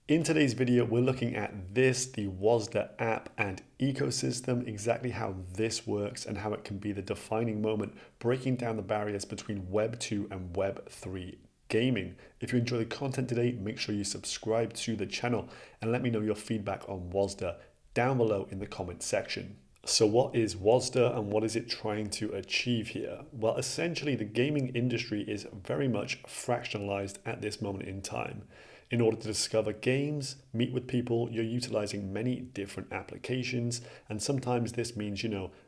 In today's video, we're looking at this, the Wasder app and ecosystem, exactly how this works and how it can be the defining moment, breaking down the barriers between Web 2 and Web 3 gaming. If you enjoy the content today, make sure you subscribe to the channel and let me know your feedback on Wasder down below in the comment section. So what is Wasder and what is it trying to achieve here? Well, essentially the gaming industry is very much fractionalized at this moment in time. In order to discover games, meet with people, you're utilizing many different applications, and sometimes this means,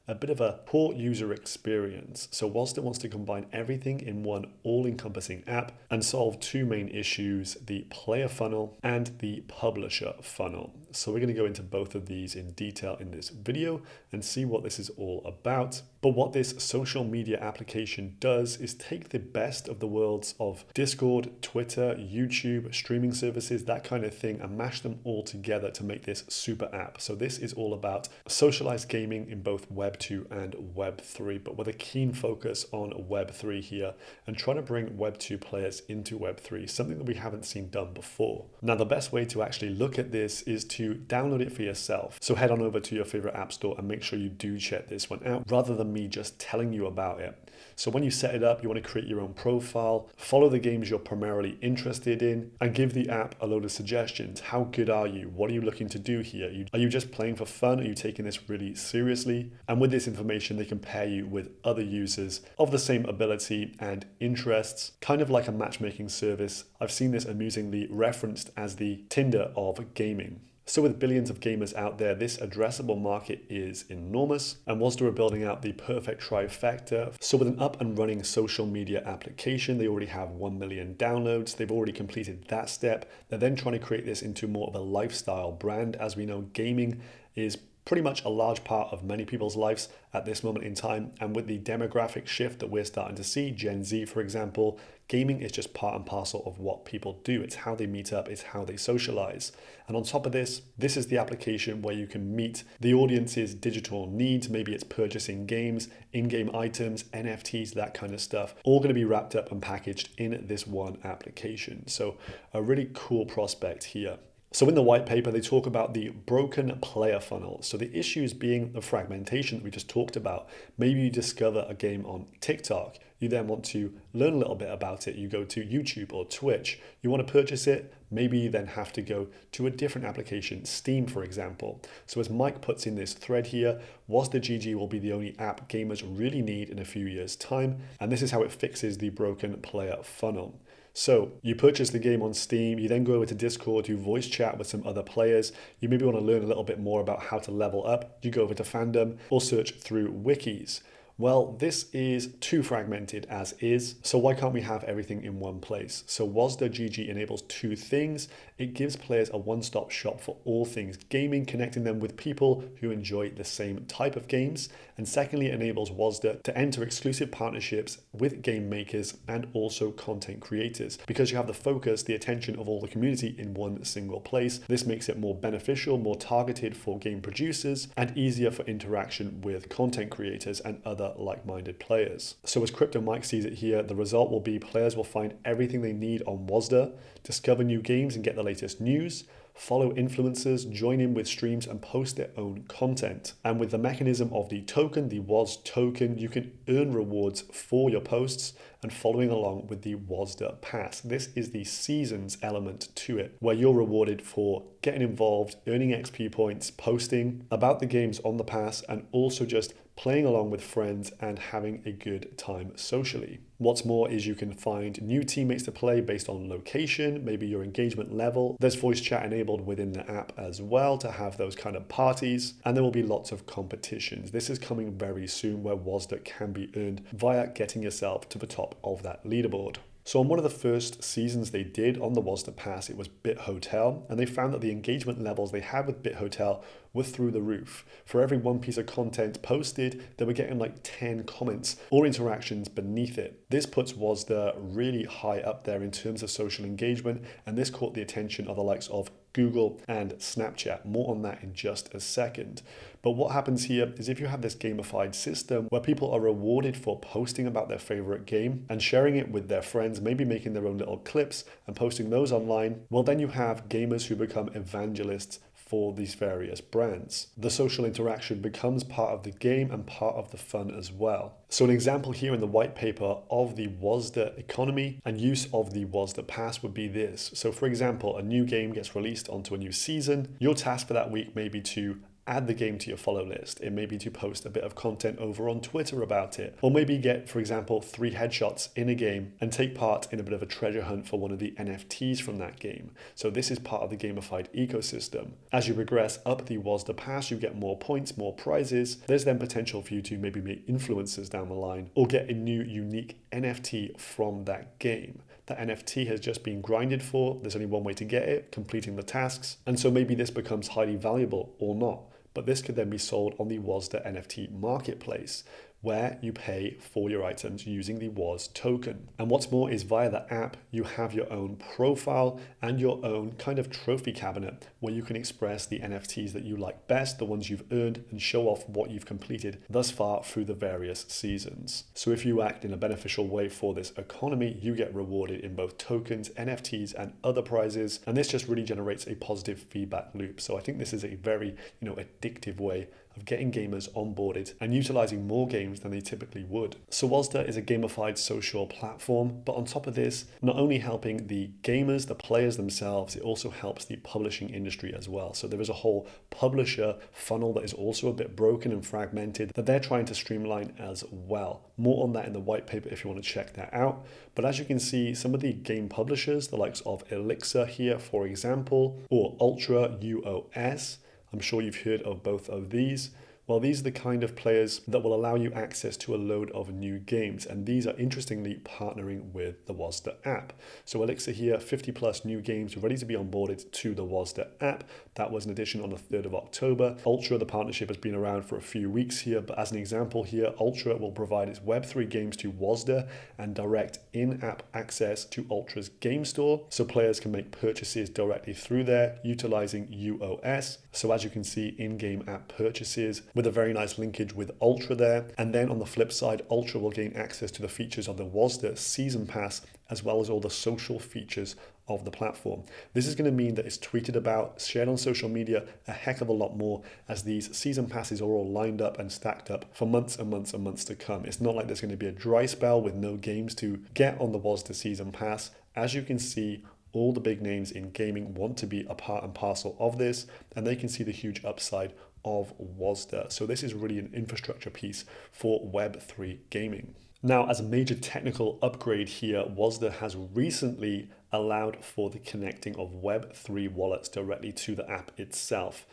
a bit of a poor user experience. So Wasder wants to combine everything in one all-encompassing app and solve two main issues, the player funnel and the publisher funnel. So we're going to go into both of these in detail in this video and see what this is all about. But what this social media application does is take the best of the worlds of Discord, Twitter, YouTube, streaming services, that kind of thing, and mash them all together to make this super app. So this is all about socialized gaming in both Web 2 and Web 3, but with a keen focus on Web 3 here and trying to bring Web 2 players into Web 3, something that we haven't seen done before. Now, the best way to actually look at this is to download it for yourself. So head on over to your favorite app store and make sure you do check this one out rather than me just telling you about it. So when you set it up, you want to create your own profile, follow the games you're primarily interested in, and give the app a load of suggestions. How good are you? What are you looking to do here? Are you just playing for fun? Are you taking this really seriously? And with this information, they can pair you with other users of the same ability and interests, kind of like a matchmaking service. I've seen this amusingly referenced as the Tinder of gaming. So with billions of gamers out there, this addressable market is enormous, and Wasder are building out the perfect trifecta. So with an up and running social media application, they already have 1 million downloads. They've already completed that step. They're then trying to create this into more of a lifestyle brand. As we know, gaming is pretty much a large part of many people's lives at this moment in time. And with the demographic shift that we're starting to see, Gen Z, for example, gaming is just part and parcel of what people do. It's how they meet up, it's how they socialize. And on top of this, this is the application where you can meet the audience's digital needs. Maybe it's purchasing games, in-game items, NFTs, that kind of stuff, all going to be wrapped up and packaged in this one application. So a really cool prospect here. So in the white paper, they talk about the broken player funnel. So the issues being the fragmentation that we just talked about. Maybe you discover a game on TikTok. You then want to learn a little bit about it. You go to YouTube or Twitch. You want to purchase it. Maybe you then have to go to a different application, Steam, for example. So as Mike puts in this thread here, Wasder GG will be the only app gamers really need in a few years' time. And this is how it fixes the broken player funnel. So you purchase the game on Steam, you then go over to Discord, you voice chat with some other players, you maybe want to learn a little bit more about how to level up, you go over to fandom or search through wikis. Well, this is too fragmented as is, so why can't we have everything in one place? So Wasder GG enables two things. It gives players a one-stop shop for all things gaming, connecting them with people who enjoy the same type of games. And secondly, it enables Wasder to enter exclusive partnerships with game makers and also content creators. Because you have the focus, the attention of all the community in one single place, this makes it more beneficial, more targeted for game producers, and easier for interaction with content creators and other like-minded players. So as Crypto Mike sees it here, the result will be players will find everything they need on Wasder, discover new games and get the latest news, follow influencers, join in with streams and post their own content. And with the mechanism of the token, the WAS token, you can earn rewards for your posts and following along with the Wasder Pass. This is the seasons element to it, where you're rewarded for getting involved, earning XP points, posting about the games on the pass, and also just playing along with friends and having a good time socially. What's more is you can find new teammates to play based on location, maybe your engagement level. There's voice chat enabled within the app as well to have those kind of parties, and there will be lots of competitions. This is coming very soon where Wasder can be earned via getting yourself to the top of that leaderboard. So on one of the first seasons they did on the Wasder Pass, it was Bit Hotel, and they found that the engagement levels they had with Bit Hotel were through the roof. For every one piece of content posted, they were getting like 10 comments or interactions beneath it. This puts Wasder really high up there in terms of social engagement, and this caught the attention of the likes of Google and Snapchat. More on that in just a second. But what happens here is if you have this gamified system where people are rewarded for posting about their favorite game and sharing it with their friends, maybe making their own little clips and posting those online, well, then you have gamers who become evangelists for these various brands. The social interaction becomes part of the game and part of the fun as well. So an example here in the white paper of the Wasder economy and use of the Wasder Pass would be this. So for example, a new game gets released onto a new season. Your task for that week may be to add the game to your follow list. It may be to post a bit of content over on Twitter about it, or maybe get, for example, 3 headshots in a game and take part in a bit of a treasure hunt for one of the NFTs from that game. So this is part of the gamified ecosystem. As you progress up the Wasder Pass, you get more points, more prizes. There's then potential for you to maybe make influencers down the line or get a new unique NFT from that game. That NFT has just been grinded for. There's only one way to get it, completing the tasks. And so maybe this becomes highly valuable or not. But this could then be sold on the Wasder NFT marketplace, where you pay for your items using the WAS token. And what's more is via the app, you have your own profile and your own kind of trophy cabinet where you can express the NFTs that you like best, the ones you've earned, and show off what you've completed thus far through the various seasons. So if you act in a beneficial way for this economy, you get rewarded in both tokens, NFTs, and other prizes. And this just really generates a positive feedback loop. So I think this is a very, addictive way of getting gamers onboarded and utilizing more games than they typically would. So Wasder is a gamified social platform, but on top of this, not only helping the gamers, the players themselves, it also helps the publishing industry as well. So there is a whole publisher funnel that is also a bit broken and fragmented that they're trying to streamline as well. More on that in the white paper if you want to check that out. But as you can see, some of the game publishers, the likes of Elixir here, for example, or Ultra UOS, I'm sure you've heard of both of these. Well, these are the kind of players that will allow you access to a load of new games. And these are interestingly partnering with the Wasder app. So Elixir here, 50 plus new games ready to be onboarded to the Wasder app. That was an addition on the 3rd of October. Ultra, the partnership has been around for a few weeks here, but as an example here, Ultra will provide its Web3 games to Wasder and direct in-app access to Ultra's game store. So players can make purchases directly through there utilizing UOS. So as you can see, in-game app purchases with a very nice linkage with Ultra there. And then on the flip side, Ultra will gain access to the features of the Wasder Season Pass, as well as all the social features of the platform. This is going to mean that it's tweeted about, shared on social media a heck of a lot more, as these season passes are all lined up and stacked up for months and months and months to come. It's not like there's going to be a dry spell with no games to get on the Wasder Season Pass. As you can see, all the big names in gaming want to be a part and parcel of this, and they can see the huge upside of Wasder. So this is really an infrastructure piece for Web3 gaming. Now, as a major technical upgrade here, Wasder has recently allowed for the connecting of Web3 wallets directly to the app itself.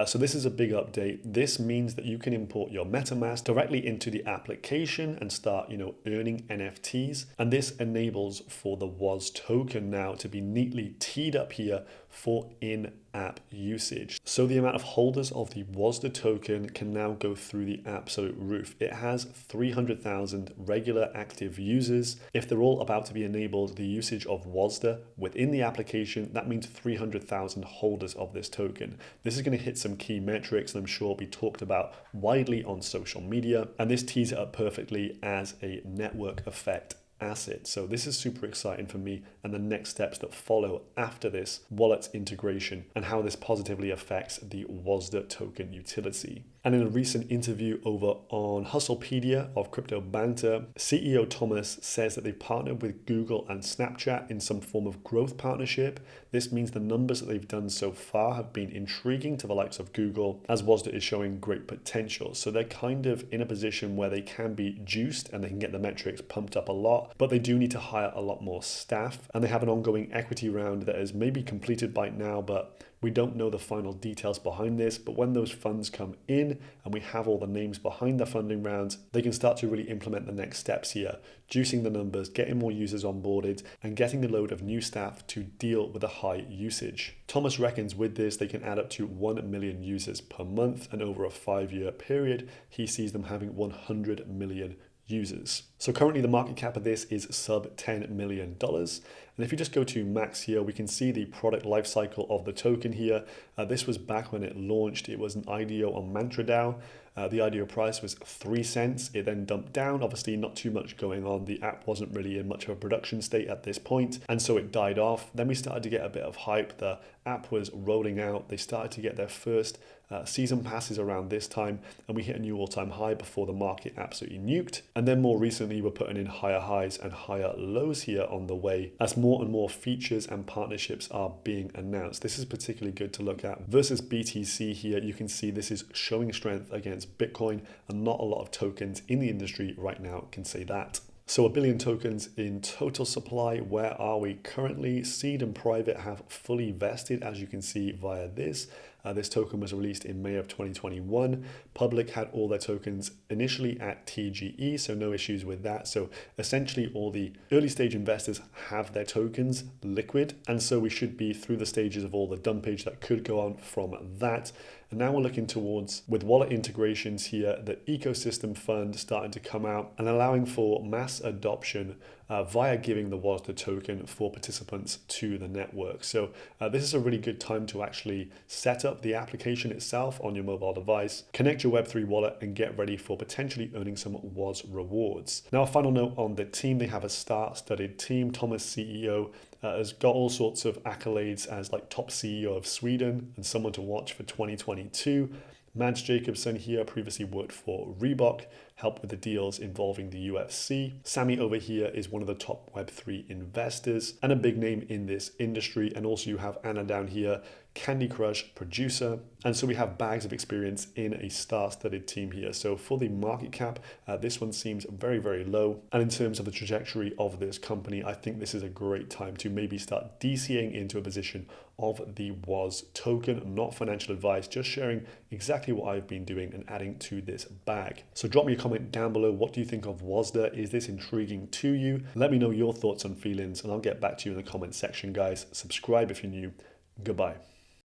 So this is a big update. This means that you can import your MetaMask directly into the application and start, earning NFTs. And this enables for the WAS token now to be neatly teed up here for in-app usage. So the amount of holders of the Wasder token can now go through the absolute roof. It has 300,000 regular active users. If they're all about to be enabled the usage of Wasder within the application, that means 300,000 holders of this token. This is going to hit some key metrics, and I'm sure will be talked about widely on social media. And this tees it up perfectly as a network effect asset. So this is super exciting for me, and the next steps that follow after this wallet integration and how this positively affects the Wasder token utility. And in a recent interview over on Hustlepedia of Crypto Banter, CEO Thomas says that they've partnered with Google and Snapchat in some form of growth partnership. This means the numbers that they've done so far have been intriguing to the likes of Google, as Wasder is showing great potential. So they're kind of in a position where they can be juiced and they can get the metrics pumped up a lot, but they do need to hire a lot more staff. And they have an ongoing equity round that is maybe completed by now, but we don't know the final details behind this. But when those funds come in and we have all the names behind the funding rounds, they can start to really implement the next steps here, juicing the numbers, getting more users onboarded, and getting a load of new staff to deal with the high usage. Thomas reckons with this, they can add up to 1 million users per month, and over a 5-year period, he sees them having 100 million users. So currently the market cap of this is sub $10 million. And if you just go to max here, we can see the product lifecycle of the token here. This was back when it launched. It was an IDO on MantraDAO. The IDO price was 3 cents. It then dumped down. Obviously, not too much going on. The app wasn't really in much of a production state at this point, and so it died off. Then we started to get a bit of hype. The app was rolling out. They started to get their first season passes around this time, and we hit a new all-time high before the market absolutely nuked. And then more recently, we're putting in higher highs and higher lows here on the way as more and more features and partnerships are being announced. This is particularly good to look at. Versus BTC here, you can see this is showing strength against Bitcoin, and not a lot of tokens in the industry right now can say that. So 1 billion tokens in total supply. Where are we currently? Seed and private have fully vested, as you can see via this. This token was released in May of 2021. Public had all their tokens initially at TGE, so no issues with that. So essentially all the early stage investors have their tokens liquid. And so we should be through the stages of all the dumpage that could go on from that. And now we're looking towards, with wallet integrations here, the ecosystem fund starting to come out and allowing for mass adoption via giving the Wasder token for participants to the network. So this is a really good time to actually set up the application itself on your mobile device, connect your Web3 wallet, and get ready for potentially earning some WOS rewards. Now, a final note on the team. They have a star-studded team. Thomas, CEO, has got all sorts of accolades as like top CEO of Sweden and someone to watch for 2022. Mads Jacobson here previously worked for Reebok, helped with the deals involving the UFC. Sammy over here is one of the top Web3 investors and a big name in this industry. And also you have Anna down here, Candy Crush producer. And so we have bags of experience in a star-studded team here. So for the market cap, this one seems very, very low. And in terms of the trajectory of this company, I think this is a great time to maybe start DCAing into a position of the WOS token. Not financial advice, just sharing exactly what I've been doing and adding to this bag. So drop me a comment down below. What do you think of Wasder? Is this intriguing to you? Let me know your thoughts and feelings, and I'll get back to you in the comment section, guys. Subscribe if you're new. Goodbye.